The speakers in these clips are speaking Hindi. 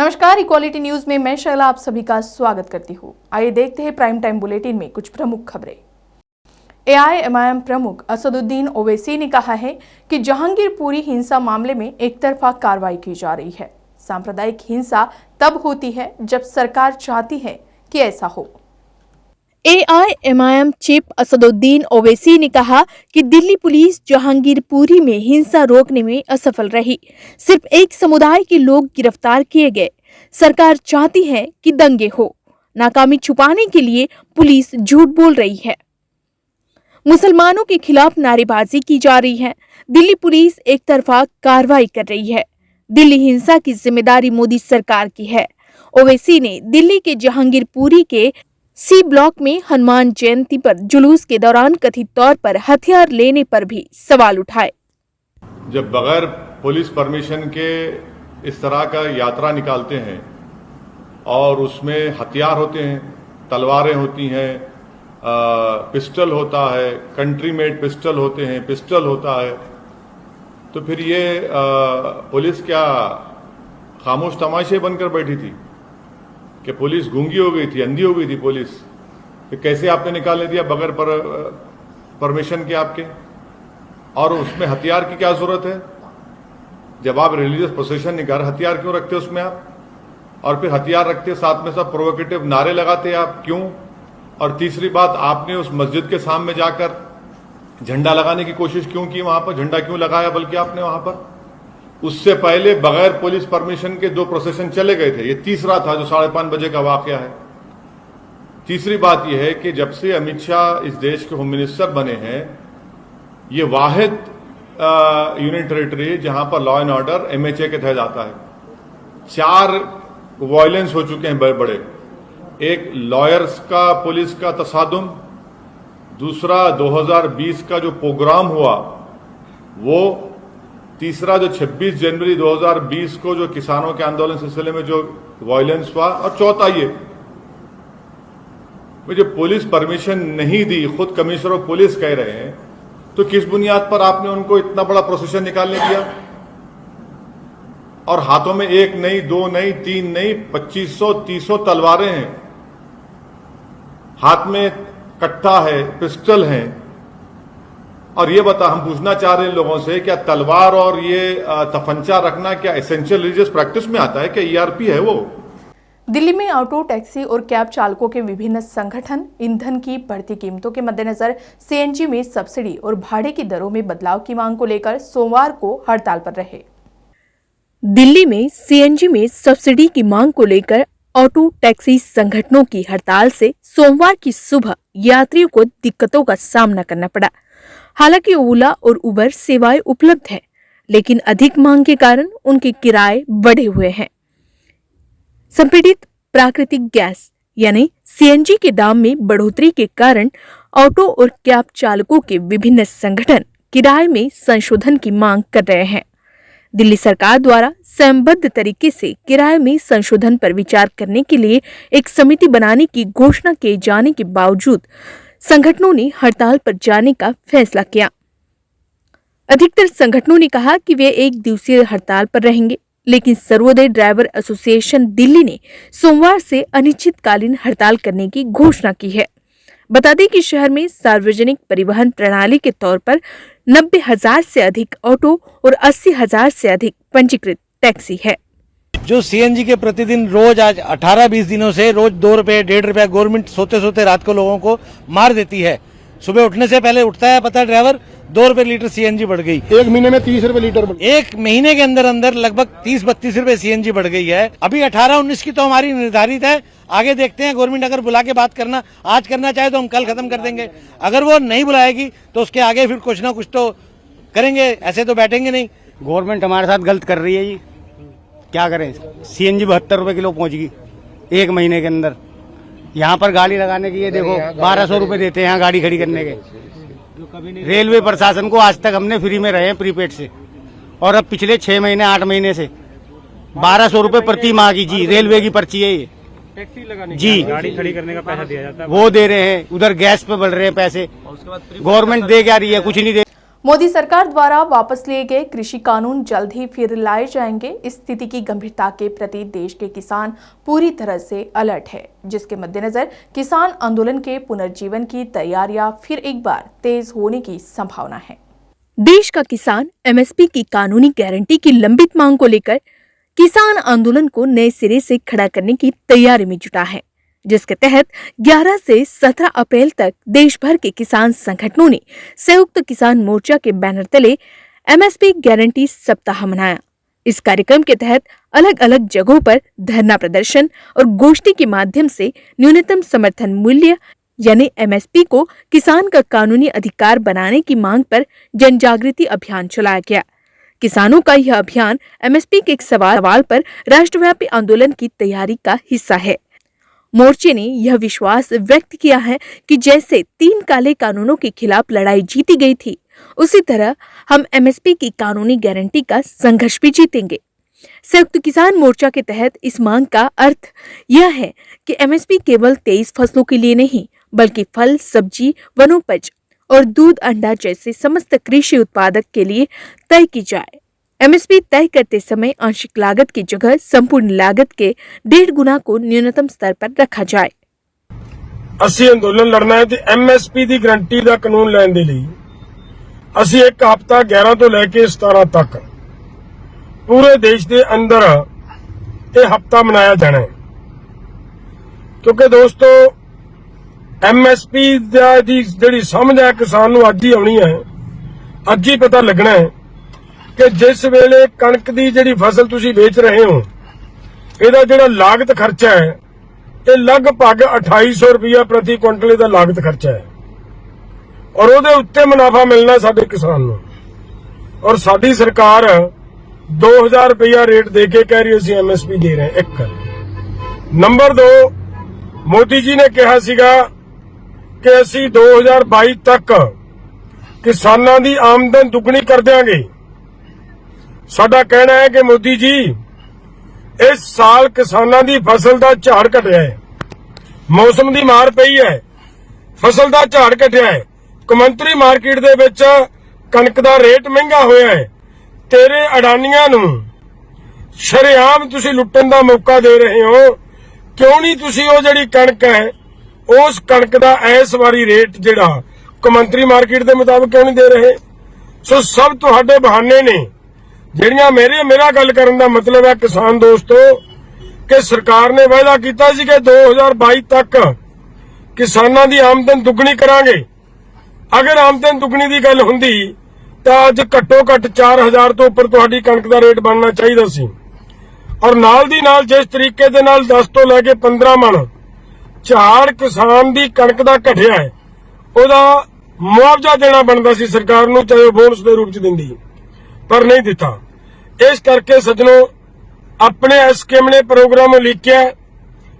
नमस्कार, इक्वालिटी न्यूज में मैं शैला आप सभी का स्वागत करती हूँ। आइए देखते हैं प्राइम टाइम बुलेटिन में कुछ प्रमुख खबरें। एआईएमआईएम प्रमुख असदुद्दीन ओवैसी ने कहा है कि जहांगीरपुरी हिंसा मामले में एक तरफा कार्रवाई की जा रही है। सांप्रदायिक हिंसा तब होती है जब सरकार चाहती है कि ऐसा हो। एआईएमआईएम चीफ असदुद्दीन ओवैसी ने कहा कि दिल्ली पुलिस जहांगीरपुरी में हिंसा रोकने में असफल रही। सिर्फ एक समुदाय के लोग गिरफ्तार किए गए। सरकार चाहती है कि दंगे हो। नाकामी छुपाने के लिए पुलिस झूठ बोल रही है। मुसलमानों के खिलाफ नारेबाजी की जा रही है। दिल्ली पुलिस एक तरफा कार्रवाई कर रही है। दिल्ली हिंसा की जिम्मेदारी मोदी सरकार की है। ओवैसी ने दिल्ली के जहांगीरपुरी के सी ब्लॉक में हनुमान जयंती पर जुलूस के दौरान कथित तौर पर हथियार लेने पर भी सवाल उठाए। जब बगैर पुलिस परमिशन के इस तरह का यात्रा निकालते हैं और उसमें हथियार होते हैं, तलवारें होती हैं, पिस्टल होता है, कंट्री मेड पिस्टल होते हैं, पिस्टल होता है, तो फिर ये पुलिस क्या खामोश तमाशे बनकर बैठी थी कि पुलिस गूंगी हो गई थी, अंधी हो गई थी पुलिस? कि कैसे आपने निकालने दिया बगैर परमिशन के आपके? और उसमें हथियार की क्या जरूरत है? जब आप रिलीजियस प्रोसेशन निकाल, हथियार क्यों रखते उसमें आप? और फिर हथियार रखते साथ में सब प्रोवोकेटिव नारे लगाते आप, क्यों? और तीसरी बात, आपने उस मस्जिद के सामने जाकर झंडा लगाने की कोशिश क्यों की? वहां पर झंडा क्यों लगाया बल्कि आपने वहां पर? उससे पहले बगैर पुलिस परमिशन के 2 प्रोसेशन चले गए थे। ये तीसरा था जो 5:30 बजे का वाकया है। तीसरी बात यह है कि जब से अमित शाह इस देश के होम मिनिस्टर बने हैं, ये वाहिद यूनियन टेरिटरी जहां पर लॉ एंड ऑर्डर एमएचए के तहत आता है। 4 वायलेंस हो चुके हैं बड़े बड़े। एक लॉयर्स का पुलिस का तसादुम, दूसरा 2020 का जो प्रोग्राम हुआ वो, तीसरा जो 26 जनवरी 2020 को जो किसानों के आंदोलन सिलसिले में जो वायलेंस हुआ, और चौथा ये जो पुलिस परमिशन नहीं दी, खुद कमिश्नर ऑफ पुलिस कह रहे हैं, तो किस बुनियाद पर आपने उनको इतना बड़ा प्रोसेशन निकालने दिया? और हाथों में 1 नहीं, 2 नहीं, 3 नहीं, 2500 300 तलवारें हैं, हाथ में कट्टा है, पिस्टल है। और ये हम पूछना चाह रहे हैं लोगों से, क्या तलवार और ये तफंचा रखना क्या एसेंशियल रिलीजियस प्रैक्टिस में आता है? क्या ईआरपी है वो? दिल्ली में ऑटो, टैक्सी और कैब चालकों के विभिन्न संगठन ईंधन की बढ़ती कीमतों के मद्देनजर सीएनजी में सब्सिडी और भाड़े की दरों में बदलाव की मांग को लेकर सोमवार को हड़ताल पर रहे। दिल्ली में सीएनजी में सब्सिडी की मांग को लेकर ऑटो टैक्सी संगठनों की हड़ताल से सोमवार की सुबह यात्रियों को दिक्कतों का सामना करना पड़ा। हालांकि ओला और उबर सेवाएं उपलब्ध हैं, लेकिन अधिक मांग के कारण उनके किराए बढ़े हुए हैं। संपीड़ित प्राकृतिक गैस यानी सीएनजी के दाम में बढ़ोतरी के कारण ऑटो और कैब चालकों के विभिन्न संगठन किराए में संशोधन की मांग कर रहे हैं। दिल्ली सरकार द्वारा संबद्ध तरीके से किराए में संशोधन पर विचार करने के लिए एक समिति बनाने की घोषणा किए जाने के बावजूद संगठनों ने हड़ताल पर जाने का फैसला किया। अधिकतर संगठनों ने कहा कि वे 1 दिवसीय हड़ताल पर रहेंगे, लेकिन सर्वोदय ड्राइवर एसोसिएशन दिल्ली ने सोमवार से अनिश्चितकालीन हड़ताल करने की घोषणा की है। बता दें कि शहर में सार्वजनिक परिवहन प्रणाली के तौर पर 90,000 से अधिक ऑटो और 80,000 से अधिक पंजीकृत टैक्सी है। जो सीएनजी के प्रतिदिन रोज आज 18-20 दिनों से रोज 2 रुपए 1.5 रुपया गवर्नमेंट सोते सोते रात को लोगों को मार देती है। सुबह उठने से पहले उठता है, पता है ड्राइवर 2 रुपए लीटर सीएनजी बढ़ गई। 1 महीने में 30 रुपए लीटर बढ़ गई। 1 महीने के अंदर अंदर लगभग 30-32 रुपए सीएनजी बढ़ गई है। अभी 18-19 की तो हमारी निर्धारित है, आगे देखते हैं। गवर्नमेंट अगर बुला के बात करना आज करना चाहे तो हम कल खत्म कर देंगे। अगर वो नहीं बुलाएगी तो उसके आगे फिर कुछ ना कुछ तो करेंगे, ऐसे तो बैठेंगे नहीं। गवर्नमेंट हमारे साथ गलत कर रही है जी, क्या करें? सीएनजी 72 रुपए किलो पहुंच गई 1 महीने के अंदर। यहाँ पर गाड़ी लगाने की ये देखो 1200 रुपए देते हैं यहाँ गाड़ी खड़ी करने के। रेलवे प्रशासन को आज तक हमने फ्री में रहे हैं प्रीपेड से, और अब पिछले 6 महीने 8 महीने से 1200 रुपए प्रति माह की जी रेलवे की पर्ची है ये। टैक्सी लगाने जी, गाड़ी खड़ी करने का पैसा दिया जाता है, वो दे रहे हैं। उधर गैस पे बढ़ रहे हैं पैसे। गवर्नमेंट दे क्या रही है? कुछ नहीं दे। मोदी सरकार द्वारा वापस लिए गए कृषि कानून जल्द ही फिर लाए जाएंगे। इस स्थिति की गंभीरता के प्रति देश के किसान पूरी तरह से अलर्ट है, जिसके मद्देनजर किसान आंदोलन के पुनर्जीवन की तैयारियां फिर एक बार तेज होने की संभावना है। देश का किसान एमएसपी की कानूनी गारंटी की लंबित मांग को लेकर किसान आंदोलन को नए सिरे से खड़ा करने की तैयारी में जुटा है, जिसके तहत 11 से 17 अप्रैल तक देश भर के किसान संगठनों ने संयुक्त किसान मोर्चा के बैनर तले एमएसपी गारंटी सप्ताह मनाया। इस कार्यक्रम के तहत अलग अलग जगहों पर धरना प्रदर्शन और गोष्ठी के माध्यम से न्यूनतम समर्थन मूल्य यानी एमएसपी को किसान का कानूनी अधिकार बनाने की मांग पर जन जागृति अभियान चलाया गया। किसानों का यह अभियान एमएसपी के एक सवाल पर राष्ट्रव्यापी आंदोलन की तैयारी का हिस्सा है। मोर्चे ने यह विश्वास व्यक्त किया है कि जैसे 3 काले कानूनों के खिलाफ लड़ाई जीती गई थी, उसी तरह हम एमएसपी की कानूनी गारंटी का संघर्ष भी जीतेंगे। संयुक्त किसान मोर्चा के तहत इस मांग का अर्थ यह है कि एमएसपी केवल 23 फसलों के लिए नहीं, बल्कि फल, सब्जी, वनोपज और दूध, अंडा जैसे समस्त कृषि उत्पादक के लिए तय की जाए। एमएसपी तय करते समय आंशिक लागत की जगह संपूर्ण लागत के 1.5 गुना को न्यूनतम स्तर पर रखा जाए। ਅਸੀਂ ਅੰਦੋਲਨ ਲੜਨਾ ਹੈ ਤੇ ਐਮਐਸਪੀ ਦੀ ਗਰੰਟੀ ਦਾ ਕਾਨੂੰਨ ਲੈਣ ਦੇ ਲਈ ਅਸੀਂ ਇੱਕ ਹਫ਼ਤਾ 11 ਤੋਂ ਲੈ ਕੇ 17 ਤੱਕ ਪੂਰੇ ਦੇਸ਼ ਦੇ ਅੰਦਰ ਇਹ ਹਫ਼ਤਾ ਮਨਾਇਆ ਜਾਣਾ ਹੈ, ਕਿਉਂਕਿ ਦੋਸਤੋ ਐਮਐਸਪੀ ਦੀ ਜਿਹੜੀ ਸਮਝ ਹੈ ਕਿਸਾਨ ਨੂੰ ਅੱਜ ਹੀ ਆਉਣੀ ਹੈ, ਅੱਜ ਹੀ ਪਤਾ ਲੱਗਣਾ ਹੈ ਕਿ ਜਿਸ ਵੇਲੇ ਕਣਕ ਦੀ ਜਿਹੜੀ ਫਸਲ ਤੁਸੀਂ ਵੇਚ ਰਹੇ ਹੋ ਇਹਦਾ ਜਿਹੜਾ ਲਾਗਤ ਖਰਚਾ ਹੈ ਇਹ ਲਗਭਗ 2800 ਰੁਪਇਆ ਪ੍ਰਤੀ ਕੁਇੰਟਲ ਦਾ ਲਾਗਤ ਖਰਚਾ ਹੈ ਔਰ ਉਹਦੇ ਉੱਤੇ ਮੁਨਾਫਾ ਮਿਲਣਾ ਸਾਡੇ ਕਿਸਾਨ ਨੂੰ। ਔਰ ਸਾਡੀ ਸਰਕਾਰ 2000 ਰੁਪਇਆ ਰੇਟ ਦੇ ਕੇ ਕਹਿ ਰਹੀ ਅਸੀਂ ਐਮਐਸਪੀ ਦੇ ਰਹੇ ਹਾਂ। ਇੱਕ ਨੰਬਰ 2, ਮੋਦੀ ਜੀ ਨੇ ਕਿਹਾ ਸੀਗਾ ਕਿ ਅਸੀਂ 2022 ਤੱਕ ਕਿਸਾਨਾਂ ਦੀ ਆਮਦਨ ਦੁੱਗਣੀ ਕਰ ਦਿਆਂਗੇ। ਸਾਡਾ ਕਹਿਣਾ ਹੈ ਕਿ ਮੋਦੀ ਜੀ ਇਸ ਸਾਲ ਕਿਸਾਨਾਂ ਦੀ ਫਸਲ ਦਾ ਝਾੜ ਘਟਿਆ ਹੈ, ਮੌਸਮ ਦੀ ਮਾਰ ਪਈ ਹੈ, ਫਸਲ ਦਾ ਝਾੜ ਘਟਿਆ ਹੈ, ਕੌਮਾਂਤਰੀ ਮਾਰਕੀਟ ਦੇ ਵਿੱਚ ਕਣਕ ਦਾ ਰੇਟ ਮਹਿੰਗਾ ਹੋਇਆ ਹੈ। ਤੇਰੇ ਅਡਾਨੀਆਂ ਨੂੰ ਸ਼ਰੇਆਮ ਤੁਸੀਂ ਲੁੱਟਣ ਦਾ ਮੌਕਾ ਦੇ ਰਹੇ ਹੋ। ਕਿਉਂ ਨਹੀਂ ਤੁਸੀਂ ਉਹ ਜਿਹੜੀ ਕਣਕ ਹੈ ਉਸ ਕਣਕ ਦਾ ਇਸ ਵਾਰੀ ਰੇਟ ਜਿਹੜਾ ਕੌਮਾਂਤਰੀ ਮਾਰਕੀਟ ਦੇ ਮੁਤਾਬਕ ਕਿਉਂ ਨਹੀਂ ਦੇ ਰਹੇ? ਸੋ ਸਭ ਤੁਹਾਡੇ ਬਹਾਨੇ ਨੇ ਜਿਹੜੀਆਂ ਮੇਰਾ ਗੱਲ ਕਰਨ ਦਾ ਮਤਲਬ ਹੈ ਕਿਸਾਨ ਦੋਸਤੋ ਕਿ ਸਰਕਾਰ ਨੇ ਵਾਅਦਾ ਕੀਤਾ ਸੀ ਕਿ 2022 ਤੱਕ ਕਿਸਾਨਾਂ ਦੀ ਆਮਦਨ ਦੁੱਗਣੀ ਕਰਾਂਗੇ। ਅਗਰ ਆਮਦਨ ਦੁੱਗਣੀ ਦੀ ਗੱਲ ਹੁੰਦੀ ਤਾਂ ਅੱਜ ਘੱਟੋ ਘੱਟ 4000 ਤੋਂ ਉੱਪਰ ਤੁਹਾਡੀ ਕਣਕ ਦਾ ਰੇਟ ਬਣਨਾ ਚਾਹੀਦਾ ਸੀ। ਔਰ ਨਾਲ ਦੀ ਨਾਲ ਜਿਸ ਤਰੀਕੇ ਦੇ ਨਾਲ 10 ਤੋਂ ਲੈ ਕੇ 15 ਮਣ ਝਾੜ ਕਿਸਾਨ ਦੀ ਕਣਕ ਦਾ ਘਟਿਆ ਹੈ ਉਹਦਾ ਮੁਆਵਜ਼ਾ ਦੇਣਾ ਬਣਦਾ ਸੀ ਸਰਕਾਰ ਨੂੰ, ਚਾਹੇ ਉਹ ਬੋਨਸ ਦੇ ਰੂਪ ਚ ਦਿੰਦੀ, ਪਰ ਨਹੀਂ ਦਿੱਤਾ। ਇਸ ਕਰਕੇ ਸੱਜਣੋ ਆਪਣੇ ਐਸਕੇਐਮ ਨੇ ਪ੍ਰੋਗਰਾਮ ਲਿਖਿਆ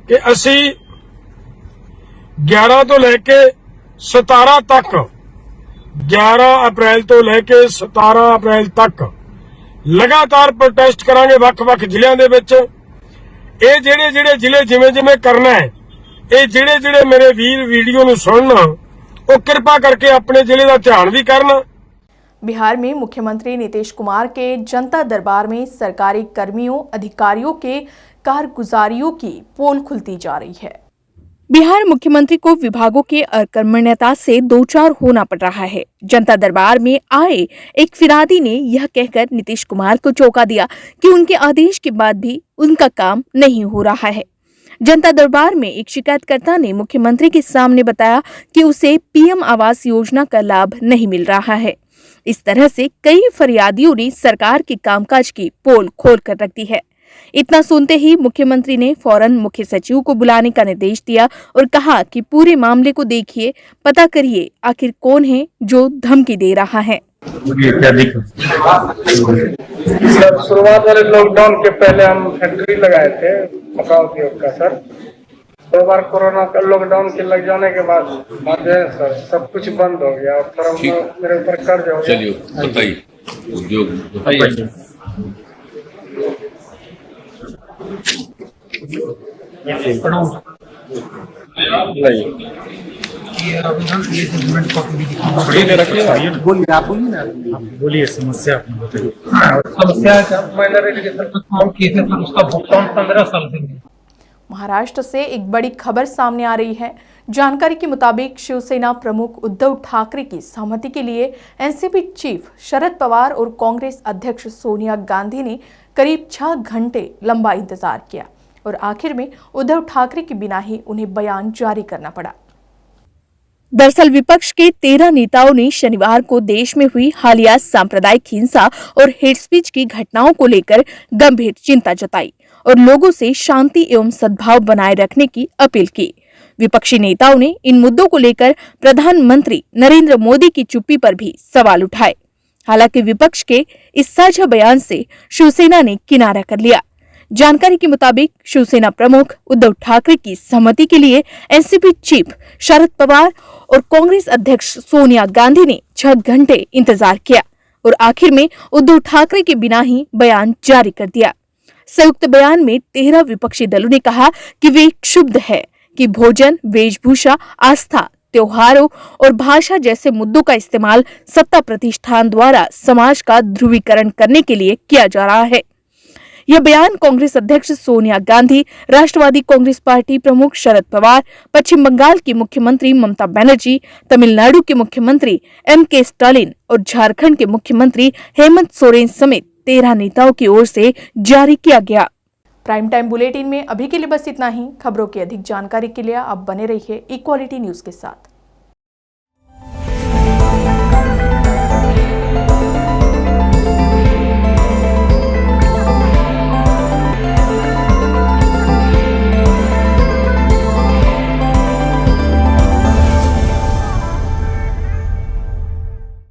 ਕਿ ਅਸੀਂ 11 ਤੋਂ ਲੈ ਕੇ 17 ਤੱਕ 11 ਅਪ੍ਰੈਲ ਤੋਂ ਲੈ ਕੇ 17 ਅਪ੍ਰੈਲ ਤੱਕ ਲਗਾਤਾਰ ਪ੍ਰੋਟੈਸਟ ਕਰਾਂਗੇ ਵੱਖ-ਵੱਖ ਜ਼ਿਲ੍ਹਿਆਂ ਦੇ ਵਿੱਚ। ਇਹ ਜਿਹੜੇ ਜ਼ਿਲ੍ਹੇ ਜਿਵੇਂ ਕਰਨਾ ਹੈ, ਇਹ ਜਿਹੜੇ ਮੇਰੇ ਵੀਰ ਵੀਡੀਓ ਨੂੰ ਸੁਣਨ ਉਹ ਕਿਰਪਾ करके अपने जिले का ध्यान भी करना। बिहार में मुख्यमंत्री नीतीश कुमार के जनता दरबार में सरकारी कर्मियों, अधिकारियों के कारगुजारियों की पोल खुलती जा रही है। बिहार मुख्यमंत्री को विभागों के अकर्मण्यता से दो चार होना पड़ रहा है। जनता दरबार में आए एक फिरादी ने यह कहकर नीतीश कुमार को चौंका दिया कि उनके आदेश के बाद भी उनका काम नहीं हो रहा है। जनता दरबार में एक शिकायतकर्ता ने मुख्यमंत्री के सामने बताया कि उसे पीएम आवास योजना का लाभ नहीं मिल रहा है। इस तरह से कई फरियादियों ने सरकार के कामकाज की पोल खोल कर रख दी है। इतना सुनते ही मुख्यमंत्री ने फौरन मुख्य सचिव को बुलाने का निर्देश दिया और कहा कि पूरे मामले को देखिए, पता करिए आखिर कौन है जो धमकी दे रहा है। सर शुरुआत वाले लॉकडाउन के पहले हम फैक्ट्री लगाए थे कपड़ा उद्योग का सर। 2 बार कोरोना का लॉकडाउन के लग जाने के बाद सर सब कुछ बंद हो गया और सर मेरे ऊपर कर्ज हो गया। चलिए बताइए उद्योग बताइए। ये आवेदन ये जजमेंट कॉपी भी दिखाऊंगा। बोलिए समस्या आपने बताइए। समस्या है कि माइनर एलिगेशन पर काम किए थे पर उसका भुगतान 15 साल से नहीं। महाराष्ट्र से एक बड़ी खबर सामने आ रही है। जानकारी के मुताबिक शिवसेना प्रमुख उद्धव ठाकरे की सहमति के लिए एनसीपी चीफ शरद पवार और कांग्रेस अध्यक्ष सोनिया गांधी ने करीब 6 घंटे लंबा इंतजार किया और आखिर में उद्धव ठाकरे के बिना ही उन्हें बयान जारी करना पड़ा। दरअसल विपक्ष के 13 नेताओं ने शनिवार को देश में हुई हालिया सांप्रदायिक हिंसा और हेट स्पीच की घटनाओं को लेकर गंभीर चिंता जताई और लोगों से शांति एवं सद्भाव बनाए रखने की अपील की। विपक्षी नेताओं ने इन मुद्दों को लेकर प्रधानमंत्री नरेंद्र मोदी की चुप्पी पर भी सवाल उठाए। हालांकि विपक्ष के इस साझा बयान से शिवसेना ने किनारा कर लिया। जानकारी के मुताबिक शिवसेना प्रमुख उद्धव ठाकरे की सहमति के लिए एनसीपी चीफ शरद पवार और कांग्रेस अध्यक्ष सोनिया गांधी ने 6 घंटे इंतजार किया और आखिर में उद्धव ठाकरे के बिना ही बयान जारी कर दिया। संयुक्त बयान में 13 विपक्षी दलों ने कहा कि वे क्षुब्ध है कि भोजन, वेशभूषा, आस्था, त्योहारों और भाषा जैसे मुद्दों का इस्तेमाल सत्ता प्रतिष्ठान द्वारा समाज का ध्रुवीकरण करने के लिए किया जा रहा है। यह बयान कांग्रेस अध्यक्ष सोनिया गांधी, राष्ट्रवादी कांग्रेस पार्टी प्रमुख शरद पवार, पश्चिम बंगाल की मुख्यमंत्री ममता बनर्जी, तमिलनाडु के मुख्यमंत्री एम.के. स्टालिन और झारखंड के मुख्यमंत्री हेमंत सोरेन समेत 13 नेताओं की ओर से जारी किया गया। प्राइम टाइम बुलेटिन में अभी के लिए बस इतना ही। खबरों की अधिक जानकारी के लिए आप बने रहिए इक्वालिटी न्यूज के साथ।